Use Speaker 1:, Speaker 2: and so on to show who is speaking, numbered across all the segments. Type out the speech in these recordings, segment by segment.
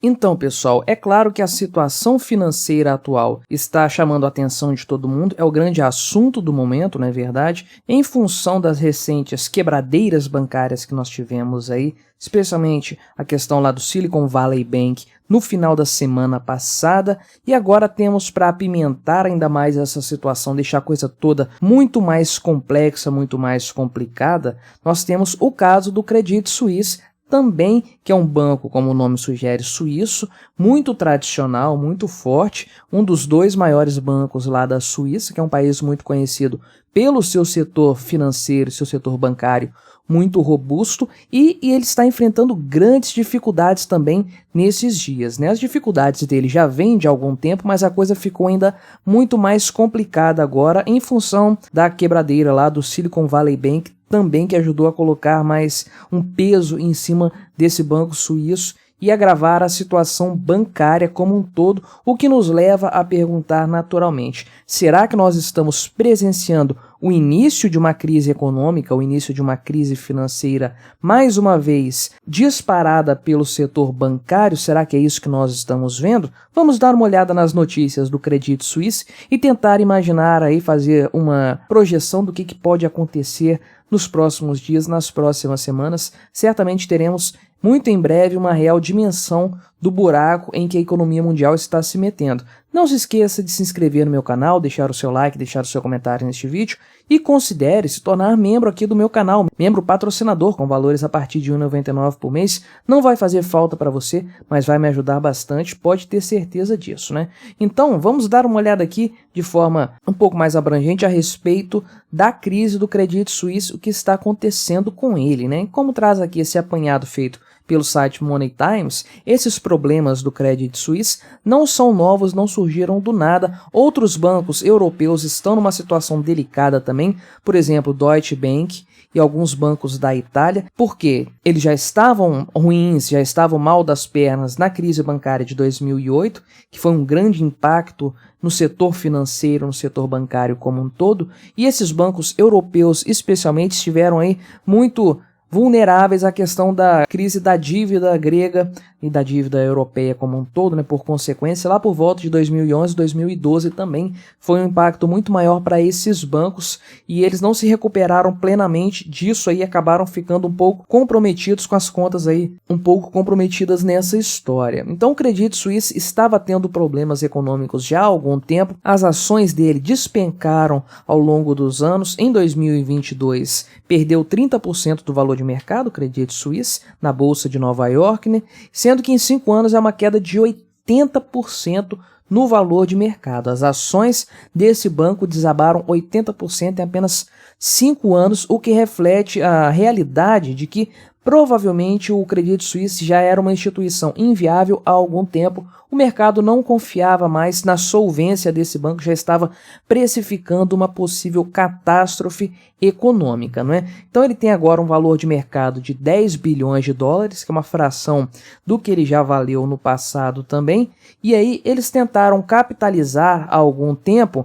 Speaker 1: Então, pessoal, é claro que a situação financeira atual está chamando a atenção de todo mundo, é o grande assunto do momento, não é verdade? Em função das recentes quebradeiras bancárias que nós tivemos aí, especialmente a questão lá do Silicon Valley Bank no final da semana passada, e agora temos para apimentar ainda mais essa situação, deixar a coisa toda muito mais complexa, muito mais complicada, nós temos o caso do Credit Suisse, também, que é um banco, como o nome sugere, suíço, muito tradicional, muito forte, um dos dois maiores bancos lá da Suíça, que é um país muito conhecido pelo seu setor financeiro, seu setor bancário muito robusto, e ele está enfrentando grandes dificuldades também nesses dias, né? As dificuldades dele já vêm de algum tempo, mas a coisa ficou ainda muito mais complicada agora em função da quebradeira lá do Silicon Valley Bank, também que ajudou a colocar mais um peso em cima desse banco suíço e agravar a situação bancária como um todo, o que nos leva a perguntar naturalmente, será que nós estamos presenciando o início de uma crise econômica, o início de uma crise financeira, mais uma vez, disparada pelo setor bancário? Será que é isso que nós estamos vendo? Vamos dar uma olhada nas notícias do Credit Suisse e tentar imaginar aí, fazer uma projeção do que pode acontecer nos próximos dias, nas próximas semanas. Certamente teremos muito em breve uma real dimensão do buraco em que a economia mundial está se metendo. Não se esqueça de se inscrever no meu canal, deixar o seu like, deixar o seu comentário neste vídeo e considere se tornar membro aqui do meu canal, membro patrocinador com valores a partir de R$ 1,99 por mês. Não vai fazer falta para você, mas vai me ajudar bastante, pode ter certeza disso, né? Então, vamos dar uma olhada aqui de forma um pouco mais abrangente a respeito da crise do Credit Suisse, o que está acontecendo com ele, né? Como traz aqui esse apanhado feito pelo site Money Times, esses problemas do Credit Suisse não são novos, não surgiram do nada. Outros bancos europeus estão numa situação delicada também, por exemplo, Deutsche Bank e alguns bancos da Itália, porque eles já estavam ruins, já estavam mal das pernas na crise bancária de 2008, que foi um grande impacto no setor financeiro, no setor bancário como um todo, e esses bancos europeus especialmente estiveram aí muito vulneráveis à questão da crise da dívida grega e da dívida europeia como um todo, né? Por consequência, lá por volta de 2011, 2012 também foi um impacto muito maior para esses bancos e eles não se recuperaram plenamente disso aí, acabaram ficando um pouco comprometidos com as contas aí, um pouco comprometidas nessa história. Então o Credit Suisse estava tendo problemas econômicos já há algum tempo, as ações dele despencaram ao longo dos anos. Em 2022 perdeu 30% do valor de mercado, Credit Suisse, na Bolsa de Nova York, né? Sendo que em 5 anos é uma queda de 80% no valor de mercado. As ações desse banco desabaram 80% em apenas 5 anos, o que reflete a realidade de que provavelmente o Credit Suisse já era uma instituição inviável há algum tempo. O mercado não confiava mais na solvência desse banco, já estava precificando uma possível catástrofe econômica, não é? Então ele tem agora um valor de mercado de 10 bilhões de dólares, que é uma fração do que ele já valeu no passado também, e aí eles tentaram capitalizar há algum tempo,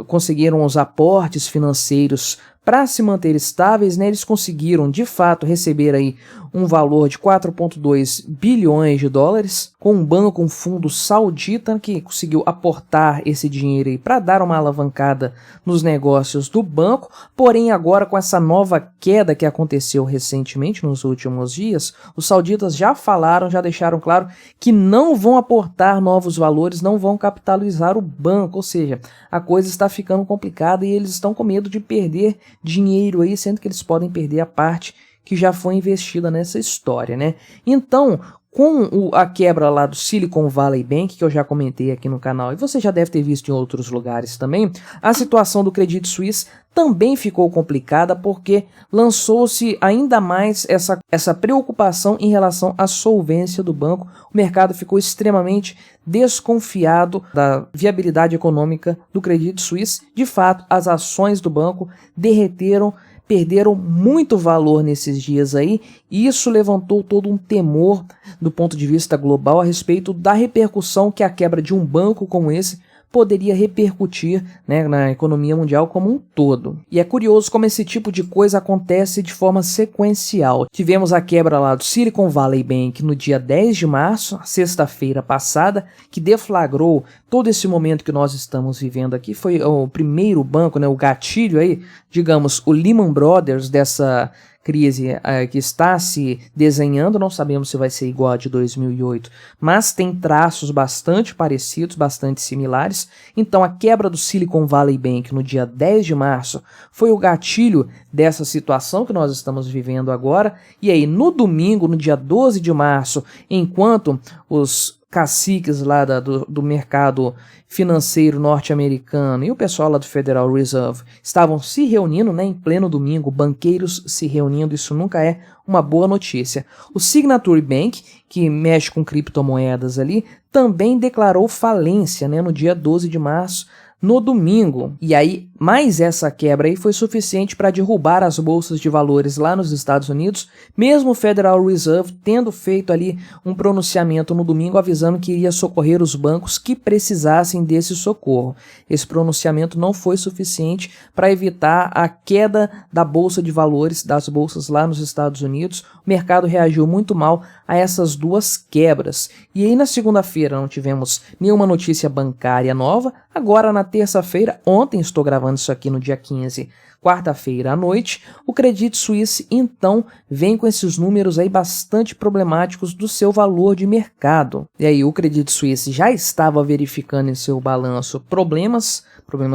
Speaker 1: conseguiram os aportes financeiros para se manter estáveis, né? Eles conseguiram de fato receber aí um valor de 4,2 bilhões de dólares, com um banco, um fundo saudita que conseguiu aportar esse dinheiro aí para dar uma alavancada nos negócios do banco. Porém, agora com essa nova queda que aconteceu recentemente nos últimos dias, os sauditas já falaram, já deixaram claro que não vão aportar novos valores, não vão capitalizar o banco, ou seja, a coisa está ficando complicada e eles estão com medo de perder dinheiro aí, sendo que eles podem perder a parte que já foi investida nessa história, né? Então, com a quebra lá do Silicon Valley Bank, que eu já comentei aqui no canal, e você já deve ter visto em outros lugares também, a situação do Credit Suisse também ficou complicada porque lançou-se ainda mais essa preocupação em relação à solvência do banco. O mercado ficou extremamente desconfiado da viabilidade econômica do Credit Suisse. De fato, as ações do banco derreteram, perderam muito valor nesses dias aí, e isso levantou todo um temor do ponto de vista global a respeito da repercussão que a quebra de um banco como esse poderia repercutir, né, na economia mundial como um todo. E é curioso como esse tipo de coisa acontece de forma sequencial. Tivemos a quebra lá do Silicon Valley Bank no dia 10 de março, sexta-feira passada, que deflagrou todo esse momento que nós estamos vivendo aqui. Foi o primeiro banco, né, o gatilho aí, digamos, o Lehman Brothers dessa crise que está se desenhando. Não sabemos se vai ser igual a de 2008, mas tem traços bastante parecidos, bastante similares. Então a quebra do Silicon Valley Bank no dia 10 de março foi o gatilho dessa situação que nós estamos vivendo agora. E aí no domingo, no dia 12 de março, enquanto os caciques lá do mercado financeiro norte-americano e o pessoal lá do Federal Reserve estavam se reunindo, né, em pleno domingo, banqueiros se reunindo, isso nunca é uma boa notícia. O Signature Bank, que mexe com criptomoedas ali, também declarou falência, né, no dia 12 de março, no domingo. E aí, mais essa quebra aí foi suficiente para derrubar as bolsas de valores lá nos Estados Unidos, mesmo o Federal Reserve tendo feito ali um pronunciamento no domingo avisando que iria socorrer os bancos que precisassem desse socorro. Esse pronunciamento não foi suficiente para evitar a queda da bolsa de valores, das bolsas lá nos Estados Unidos. O mercado reagiu muito mal a essas duas quebras. E aí na segunda-feira não tivemos nenhuma notícia bancária nova. Agora na terça-feira, ontem estou gravando isso aqui no dia 15, quarta-feira à noite, o Credit Suisse então vem com esses números aí bastante problemáticos do seu valor de mercado. E aí o Credit Suisse já estava verificando em seu balanço problemas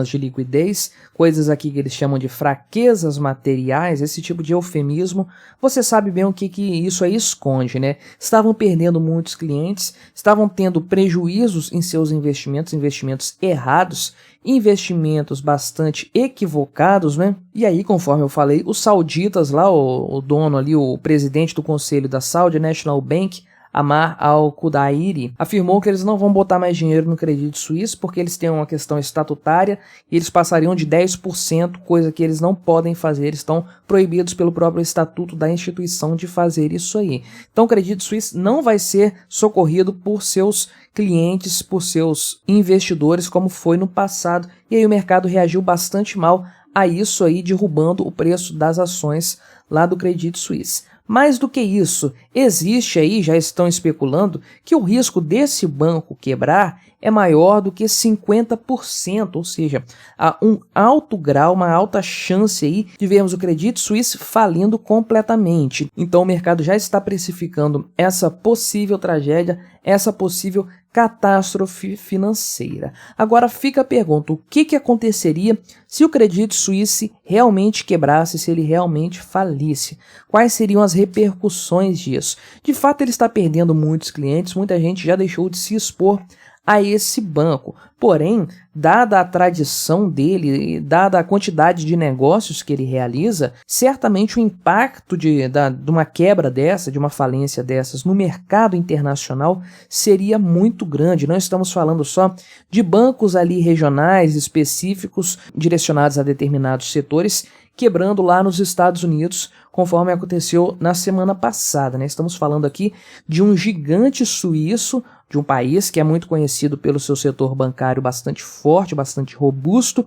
Speaker 1: de liquidez, coisas aqui que eles chamam de fraquezas materiais, esse tipo de eufemismo. Você sabe bem o que isso aí esconde, né? Estavam perdendo muitos clientes, estavam tendo prejuízos em seus investimentos errados, investimentos bastante equivocados, né? E aí, conforme eu falei, os sauditas lá, o dono ali, o presidente do conselho da Saudi National Bank, Amar Al-Qudairi, afirmou que eles não vão botar mais dinheiro no Credit Suisse porque eles têm uma questão estatutária e eles passariam de 10%, coisa que eles não podem fazer, eles estão proibidos pelo próprio estatuto da instituição de fazer isso aí. Então o Credit Suisse não vai ser socorrido por seus clientes, por seus investidores como foi no passado. E aí o mercado reagiu bastante mal a isso aí, derrubando o preço das ações lá do Credit Suisse. Mais do que isso, existe aí, já estão especulando, que o risco desse banco quebrar é maior do que 50%, ou seja, há um alto grau, uma alta chance aí de vermos o Credit Suisse falindo completamente. Então o mercado já está precificando essa possível tragédia, essa possível catástrofe financeira. Agora fica a pergunta, o que aconteceria se o Credit Suisse realmente quebrasse, se ele realmente falisse? Quais seriam as repercussões disso? De fato, ele está perdendo muitos clientes, muita gente já deixou de se expor a esse banco. Porém, dada a tradição dele, dada a quantidade de negócios que ele realiza, certamente o impacto de uma quebra dessa, de uma falência dessas no mercado internacional seria muito grande. Não estamos falando só de bancos ali regionais específicos direcionados a determinados setores quebrando lá nos Estados Unidos, conforme aconteceu na semana passada, né? Estamos falando aqui de um gigante suíço, de um país que é muito conhecido pelo seu setor bancário bastante forte, bastante robusto,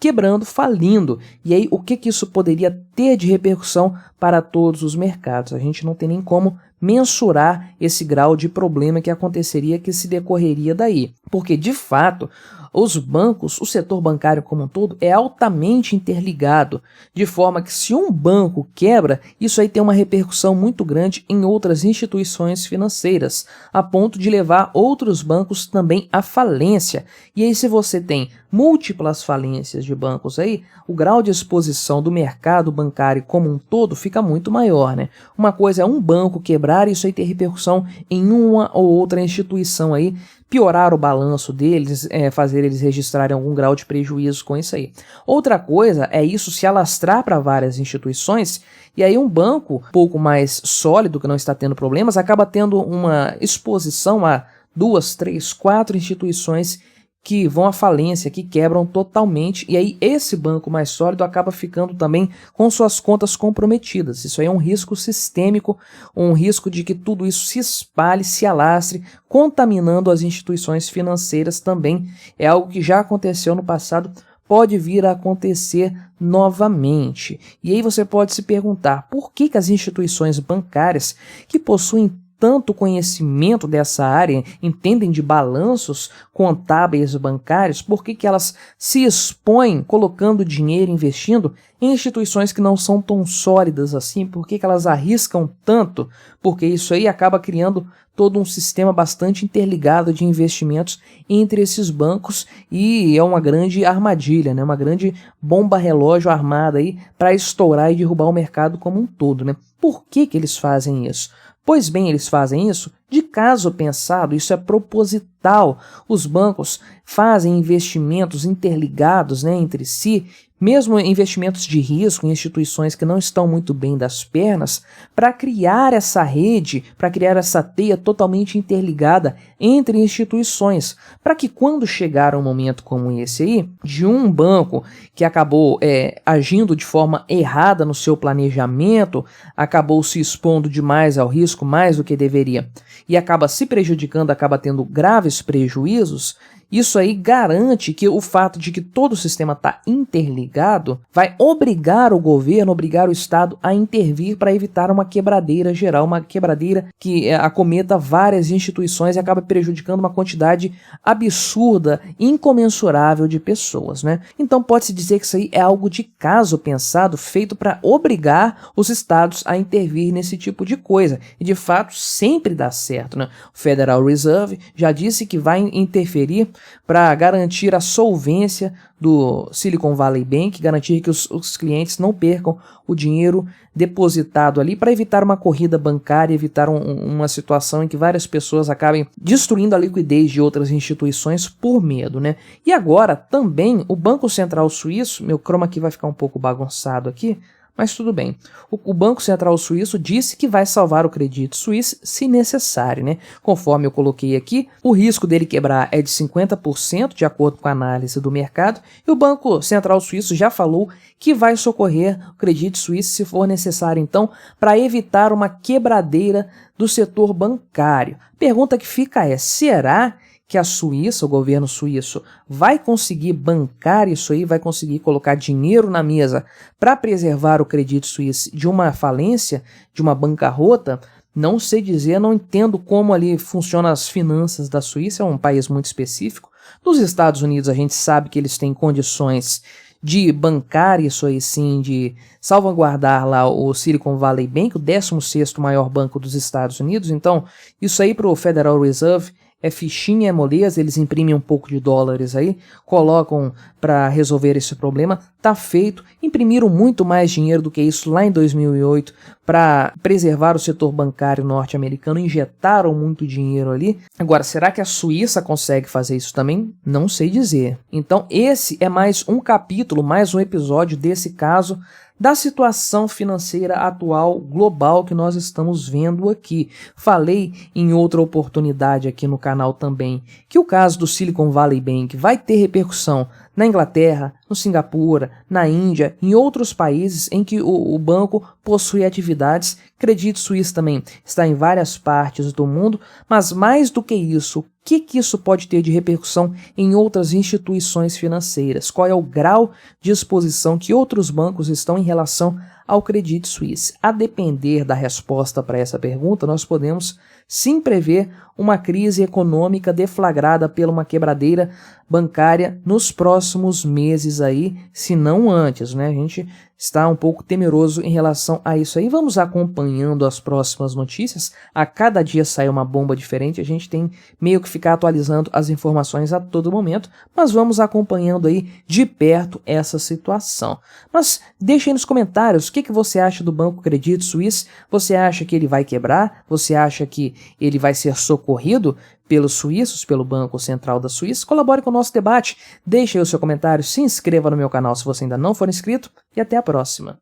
Speaker 1: quebrando, falindo. E aí, o que isso poderia ter de repercussão para todos os mercados? A gente não tem nem como mensurar esse grau de problema que aconteceria, que se decorreria daí. Porque, de fato, os bancos, o setor bancário como um todo, é altamente interligado, de forma que se um banco quebra, isso aí tem uma repercussão muito grande em outras instituições financeiras, a ponto de levar outros bancos também à falência. E aí, se você tem múltiplas falências de bancos aí, o grau de exposição do mercado bancário como um todo fica muito maior, né? Uma coisa é um banco quebrar e isso aí ter repercussão em uma ou outra instituição aí, piorar o balanço deles, fazer eles registrarem algum grau de prejuízo com isso aí. Outra coisa é isso se alastrar para várias instituições, e aí um banco um pouco mais sólido, que não está tendo problemas, acaba tendo uma exposição a 2, 3, 4 instituições que vão à falência, que quebram totalmente, e aí esse banco mais sólido acaba ficando também com suas contas comprometidas. Isso aí é um risco sistêmico, um risco de que tudo isso se espalhe, se alastre, contaminando as instituições financeiras também. É algo que já aconteceu no passado, pode vir a acontecer novamente. E aí você pode se perguntar, por que as instituições bancárias que possuem tanto conhecimento dessa área, entendem de balanços contábeis bancários, por que elas se expõem colocando dinheiro, investindo em instituições que não são tão sólidas assim? Por que elas arriscam tanto? Porque isso aí acaba criando todo um sistema bastante interligado de investimentos entre esses bancos e é uma grande armadilha, né? Uma grande bomba relógio armada aí para estourar e derrubar o mercado como um todo, né? Por que eles fazem isso? Pois bem, eles fazem isso de caso pensado, isso é proposital. Os bancos fazem investimentos interligados, né, entre si, mesmo investimentos de risco em instituições que não estão muito bem das pernas, para criar essa rede, para criar essa teia totalmente interligada entre instituições, para que quando chegar um momento como esse aí, de um banco que acabou agindo de forma errada no seu planejamento, acabou se expondo demais ao risco, mais do que deveria, e acaba se prejudicando, acaba tendo graves prejuízos, isso aí garante que o fato de que todo o sistema está interligado vai obrigar o governo, obrigar o Estado a intervir para evitar uma quebradeira geral, uma quebradeira que acometa várias instituições e acaba prejudicando uma quantidade absurda, incomensurável de pessoas, né? Então pode-se dizer que isso aí é algo de caso pensado, feito para obrigar os estados a intervir nesse tipo de coisa. E de fato sempre dá certo, né? O Federal Reserve já disse que vai interferir para garantir a solvência do Silicon Valley Bank, garantir que os clientes não percam o dinheiro depositado ali, para evitar uma corrida bancária, evitar uma situação em que várias pessoas acabem destruindo a liquidez de outras instituições por medo, né? E agora também o Banco Central Suíço, meu chroma aqui vai ficar um pouco bagunçado aqui, mas tudo bem. O Banco Central Suíço disse que vai salvar o Credit Suisse se necessário, né? Conforme eu coloquei aqui, o risco dele quebrar é de 50%, de acordo com a análise do mercado, e o Banco Central Suíço já falou que vai socorrer o Credit Suisse se for necessário, então, para evitar uma quebradeira do setor bancário. Pergunta que fica é, será que a Suíça, o governo suíço, vai conseguir bancar isso aí, vai conseguir colocar dinheiro na mesa para preservar o Credit Suisse de uma falência, de uma bancarrota? Não sei dizer, não entendo como ali funcionam as finanças da Suíça, é um país muito específico. Nos Estados Unidos a gente sabe que eles têm condições de bancar isso aí sim, de salvaguardar lá o Silicon Valley Bank, o 16º maior banco dos Estados Unidos. Então isso aí para o Federal Reserve é fichinha, é moleza, eles imprimem um pouco de dólares aí, colocam para resolver esse problema, tá feito. Imprimiram muito mais dinheiro do que isso lá em 2008 para preservar o setor bancário norte-americano, injetaram muito dinheiro ali. Agora, será que a Suíça consegue fazer isso também? Não sei dizer. Então esse é mais um capítulo, mais um episódio desse caso, da situação financeira atual global que nós estamos vendo aqui. Falei em outra oportunidade aqui no canal também que o caso do Silicon Valley Bank vai ter repercussão na Inglaterra, no Singapura, na Índia, em outros países em que o banco possui atividades. Credit Suisse também está em várias partes do mundo, mas mais do que isso, o que isso pode ter de repercussão em outras instituições financeiras? Qual é o grau de exposição que outros bancos estão em relação ao Credit Suisse? A depender da resposta para essa pergunta, nós podemos sim prever uma crise econômica deflagrada pela uma quebradeira bancária nos próximos meses aí, se não antes, né? A gente está um pouco temeroso em relação a isso aí. Vamos acompanhando as próximas notícias. A cada dia sai uma bomba diferente, a gente tem meio que ficar atualizando as informações a todo momento, mas vamos acompanhando aí de perto essa situação. Mas deixe aí nos comentários o que você acha do Banco Credit Suisse. Você acha que ele vai quebrar? Você acha que ele vai ser socorrido pelos suíços, pelo Banco Central da Suíça? Colabore com o nosso debate, deixe aí o seu comentário, se inscreva no meu canal se você ainda não for inscrito e até a próxima.